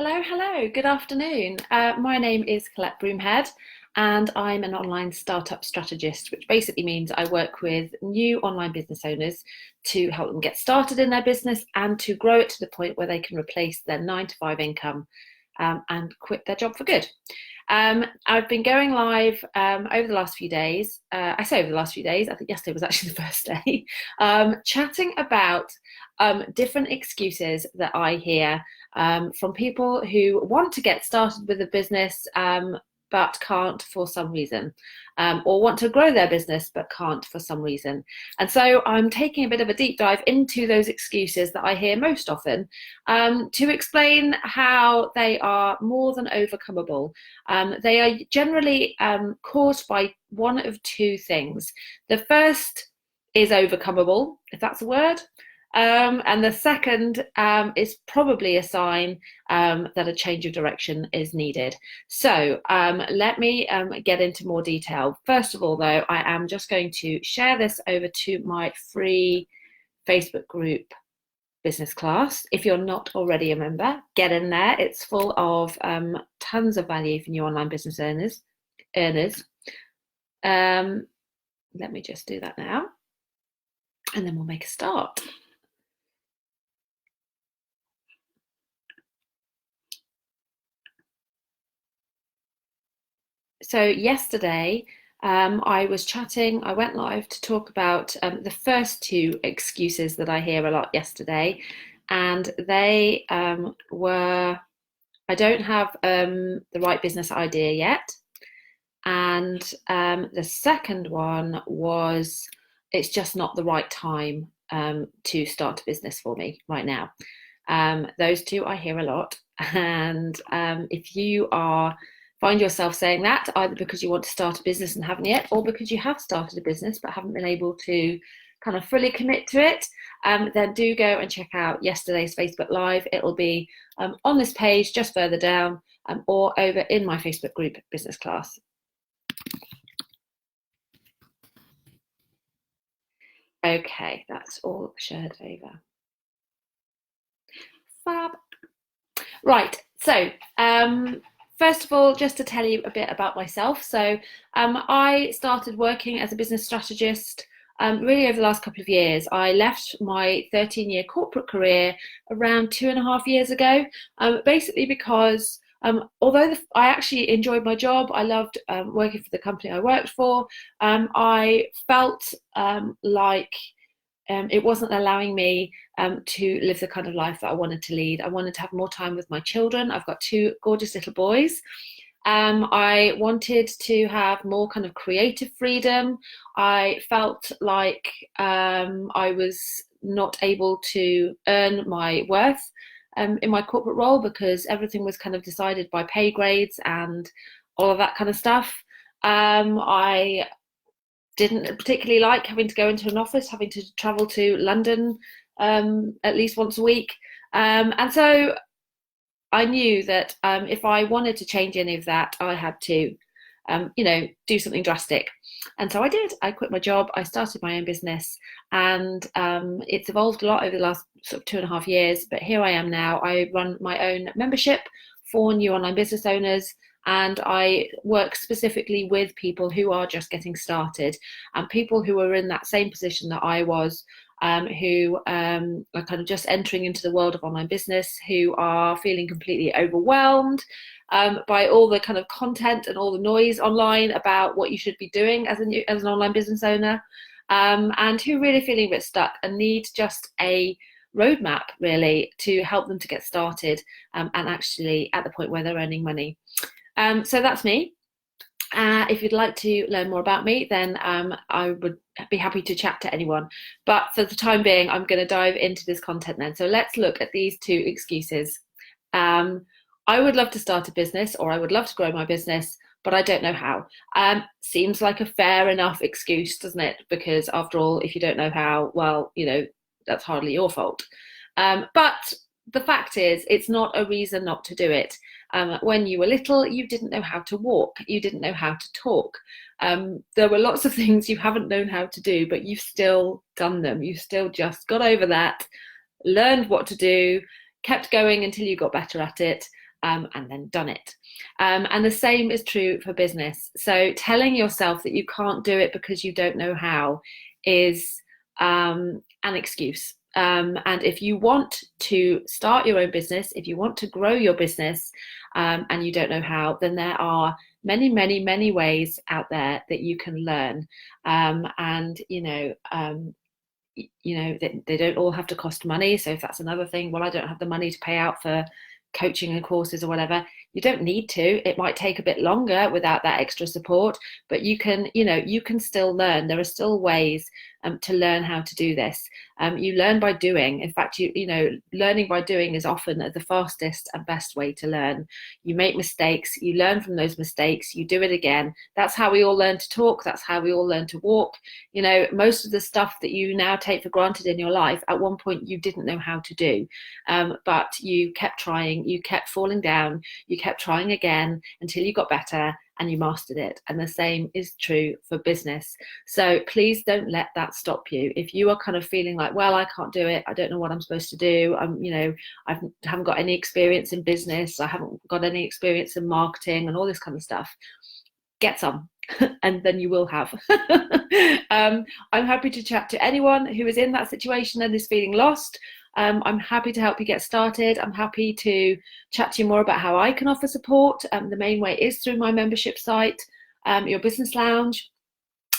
Hello, good afternoon. My name is Colette Broomhead, and I'm an online startup strategist, which basically means I work with new online business owners to help them get started in their business and to grow it to the point where they can replace their 9 to 5 income and quit their job for good. I've been going live over the last few days. I say over the last few days, I think yesterday was actually the first day, chatting about different excuses that I hear from people who want to get started with a business but can't for some reason, or want to grow their business but can't for some reason. And so I'm taking a bit of a deep dive into those excuses that I hear most often to explain how they are more than overcomeable. They are generally caused by one of two things. The first is overcomeable, if that's a word. And the second is probably a sign that a change of direction is needed. So let me get into more detail. First of all, though, I am just going to share this over to my free Facebook group business class. If you're not already a member, get in there. It's full of tons of value for new online business earners. Let me just do that now, and then we'll make a start. So yesterday, I was chatting, I went live to talk about the first two excuses that I hear a lot yesterday. And they were, I don't have the right business idea yet. And the second one was, it's just not the right time to start a business for me right now. Those two I hear a lot. And if you find yourself saying that, either because you want to start a business and haven't yet, or because you have started a business but haven't been able to kind of fully commit to it, then do go and check out yesterday's Facebook Live. It'll be on this page just further down, or over in my Facebook group business class. Okay, that's all shared over. Fab. Right, so first of all, just to tell you a bit about myself. So I started working as a business strategist really over the last couple of years. I left my 13-year corporate career around 2.5 years ago, basically because although I actually enjoyed my job, I loved working for the company I worked for, I felt like it wasn't allowing me to live the kind of life that I wanted to lead. I wanted to have more time with my children. I've got two gorgeous little boys. I wanted to have more kind of creative freedom. I felt like I was not able to earn my worth in my corporate role because everything was kind of decided by pay grades and all of that kind of stuff. I didn't particularly like having to go into an office, having to travel to London at least once a week. And so I knew that if I wanted to change any of that, I had to, do something drastic. And so I did. I quit my job. I started my own business, and it's evolved a lot over the last sort of 2.5 years. But here I am now. I run my own membership for new online business owners, and I work specifically with people who are just getting started and people who are in that same position that I was, who are kind of just entering into the world of online business, who are feeling completely overwhelmed by all the kind of content and all the noise online about what you should be doing as an online business owner, and who really feeling a bit stuck and need just a roadmap really to help them to get started and actually at the point where they're earning money. So that's me. If you'd like to learn more about me, then I would be happy to chat to anyone. But for the time being, I'm going to dive into this content then. So let's look at these two excuses. I would love to start a business, or I would love to grow my business, but I don't know how. Seems like a fair enough excuse, doesn't it? Because after all, if you don't know how, well, that's hardly your fault. But the fact is, it's not a reason not to do it. When you were little, you didn't know how to walk. You didn't know how to talk. There were lots of things you haven't known how to do, but you've still done them. You've still just got over that, learned what to do, kept going until you got better at it. and then done it. And the same is true for business. So telling yourself that you can't do it because you don't know how is an excuse. And if you want to start your own business, if you want to grow your business, and you don't know how, then there are many, many, many ways out there that you can learn. And they don't all have to cost money. So if that's another thing, well, I don't have the money to pay out for coaching and courses or whatever, you don't need to. It might take a bit longer without that extra support, but you can still learn. There are still ways to learn how to do this. You learn by doing. In fact, learning by doing is often the fastest and best way to learn. You make mistakes, you learn from those mistakes, you do it again. That's how we all learn to talk. That's how we all learn to walk. Most of the stuff that you now take for granted in your life, at one point you didn't know how to do, but you kept trying, you kept falling down, you kept trying again until you got better and you mastered it. And the same is true for business. So please don't let that stop you. If you are kind of feeling like, well, I can't do it, I don't know what I'm supposed to do, I haven't got any experience in business, I haven't got any experience in marketing and all this kind of stuff, get some. And then you will have. I'm happy to chat to anyone who is in that situation and is feeling lost. I'm happy to help you get started. I'm happy to chat to you more about how I can offer support. The main way is through my membership site, Your Business Lounge.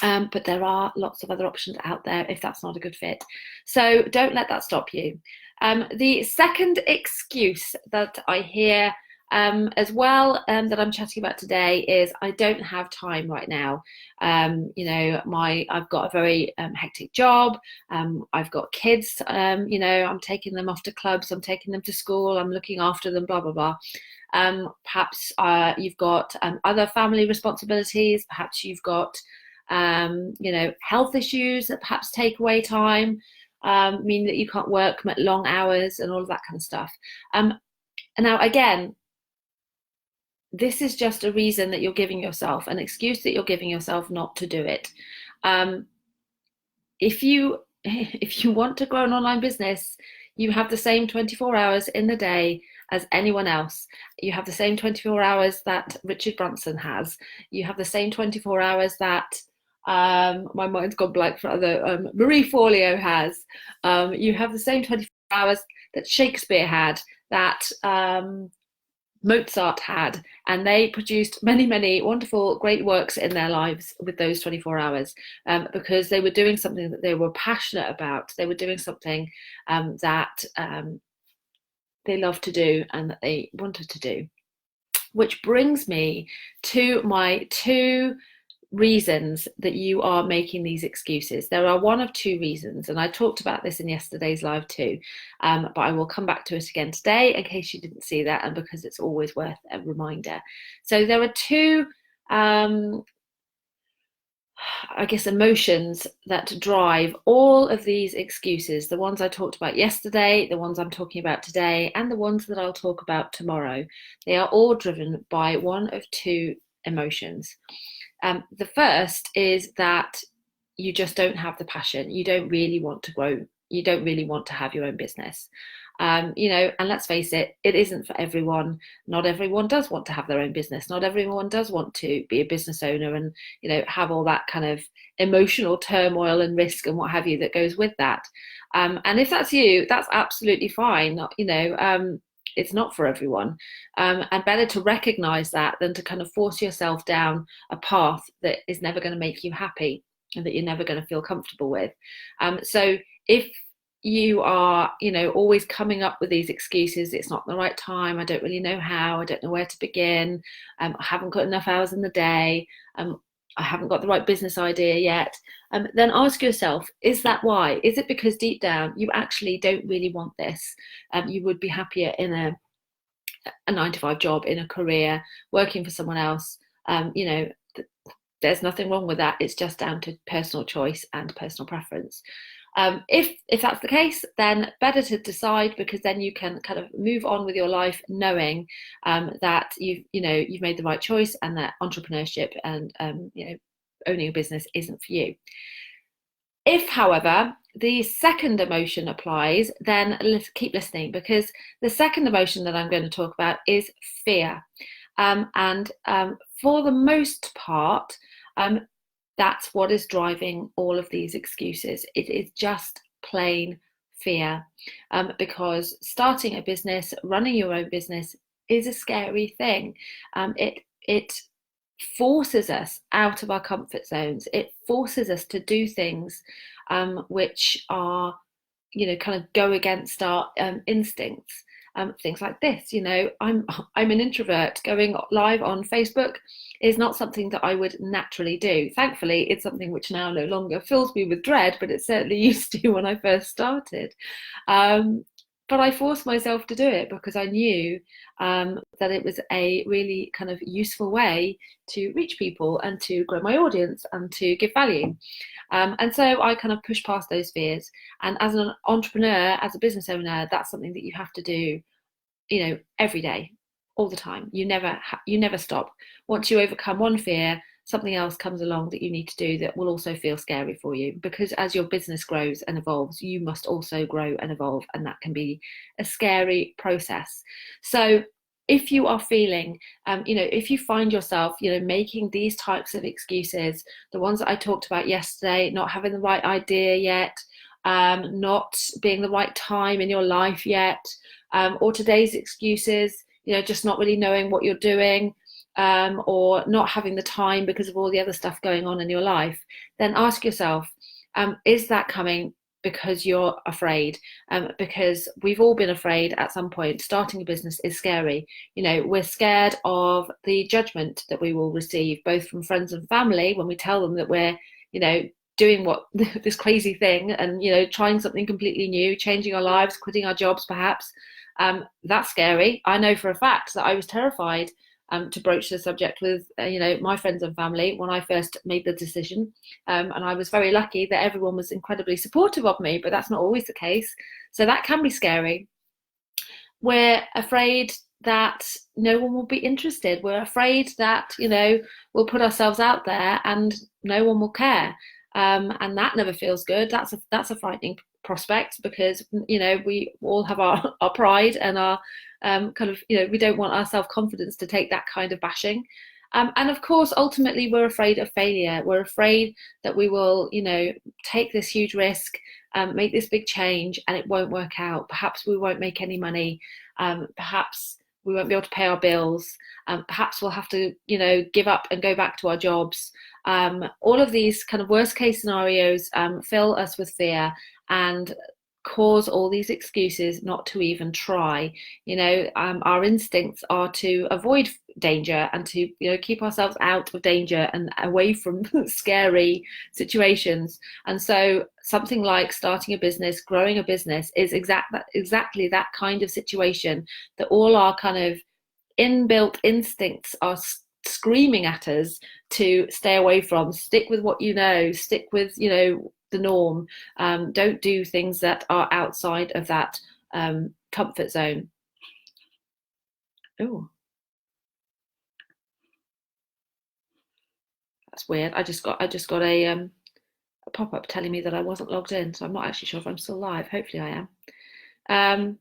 But there are lots of other options out there if that's not a good fit. So don't let that stop you. The second excuse that I hear as well that I'm chatting about today is I don't have time right now. I've got a very hectic job. I've got kids. I'm taking them off to clubs. I'm taking them to school. I'm looking after them. Blah blah blah. Perhaps you've got other family responsibilities. Perhaps you've got health issues that perhaps take away time, mean that you can't work long hours and all of that kind of stuff. And now again, this is just a reason that you're giving yourself, an excuse that you're giving yourself not to do it. If you want to grow an online business, you have the same 24 hours in the day as anyone else. You have the same 24 hours that Richard Branson has. You have the same 24 hours that my mind's gone blank for other Marie Forleo has. You have the same 24 hours that Shakespeare had, that Mozart had, and they produced many, many wonderful, great works in their lives with those 24 hours because they were doing something that they were passionate about. They were doing something that they loved to do and that they wanted to do. Which brings me to my two reasons that you are making these excuses. There are one of two reasons, and I talked about this in yesterday's live too, but I will come back to it again today in case you didn't see that, and because it's always worth a reminder. So there are two emotions that drive all of these excuses, the ones I talked about yesterday, the ones I'm talking about today, and the ones that I'll talk about tomorrow. They are all driven by one of two emotions. The first is that you just don't have the passion. You don't really want to grow. You don't really want to have your own business. And let's face it, it isn't for everyone. Not everyone does want to have their own business. Not everyone does want to be a business owner and, have all that kind of emotional turmoil and risk and what have you that goes with that. And if that's you, that's absolutely fine. It's not for everyone, and better to recognize that than to kind of force yourself down a path that is never going to make you happy and that you're never going to feel comfortable with. So if you are, always coming up with these excuses, it's not the right time, I don't really know how, I don't know where to begin, I haven't got enough hours in the day, I haven't got the right business idea yet, then ask yourself, is that why? Is it because deep down you actually don't really want this? You would be happier in a 9-to-5 job, in a career, working for someone else. There's nothing wrong with that. It's just down to personal choice and personal preference. If that's the case, then better to decide, because then you can kind of move on with your life knowing that you've made the right choice, and that entrepreneurship and owning a business isn't for you. If, however, the second emotion applies, then keep listening, because the second emotion that I'm going to talk about is fear. And for the most part, that's what is driving all of these excuses. It is just plain fear, because starting a business, running your own business, is a scary thing. It forces us out of our comfort zones. It forces us to do things which are, kind of go against our instincts. Things like this, I'm an introvert. Going live on Facebook is not something that I would naturally do. Thankfully, it's something which now no longer fills me with dread, but it certainly used to when I first started. But I forced myself to do it because I knew that it was a really kind of useful way to reach people and to grow my audience and to give value. And so I kind of pushed past those fears. And as an entrepreneur, as a business owner, that's something that you have to do, every day, all the time. You never stop. Once you overcome one fear, something else comes along that you need to do that will also feel scary for you, because as your business grows and evolves, you must also grow and evolve, and that can be a scary process. So if you are feeling, if you find yourself, making these types of excuses, the ones that I talked about yesterday, not having the right idea yet, not being the right time in your life yet, or today's excuses, just not really knowing what you're doing, or not having the time because of all the other stuff going on in your life, then ask yourself, is that coming because you're afraid? Because we've all been afraid at some point. Starting a business is scary. We're scared of the judgment that we will receive, both from friends and family, when we tell them that we're, doing what this crazy thing and, trying something completely new, changing our lives, quitting our jobs, perhaps. That's scary. I know for a fact that I was terrified to broach the subject with, my friends and family when I first made the decision. And I was very lucky that everyone was incredibly supportive of me, but that's not always the case. So that can be scary. We're afraid that no one will be interested. We're afraid that, we'll put ourselves out there and no one will care. And that never feels good. That's a frightening prospect, because, we all have our pride and our kind of, we don't want our self-confidence to take that kind of bashing. And of course, ultimately, we're afraid of failure. We're afraid that we will, take this huge risk, make this big change, and it won't work out. Perhaps we won't make any money. Perhaps we won't be able to pay our bills. Perhaps we'll have to, give up and go back to our jobs. All of these kind of worst case scenarios fill us with fear and cause all these excuses not to even try. Our instincts are to avoid danger and to, keep ourselves out of danger and away from scary situations. And so something like starting a business, growing a business, is exactly that kind of situation, that all our kind of inbuilt instincts are screaming at us to stay away from. Stick with what you know, stick with, the norm. Don't do things that are outside of that comfort zone. Oh, that's weird. I just got a pop-up telling me that I wasn't logged in, so I'm not actually sure if I'm still live. Hopefully I am.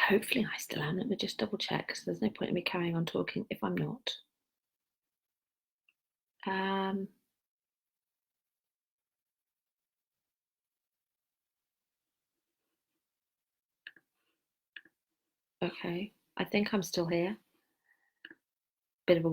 Hopefully I still am. Let me just double check, because there's no point in me carrying on talking if I'm not. Okay, I think I'm still here. Bit of a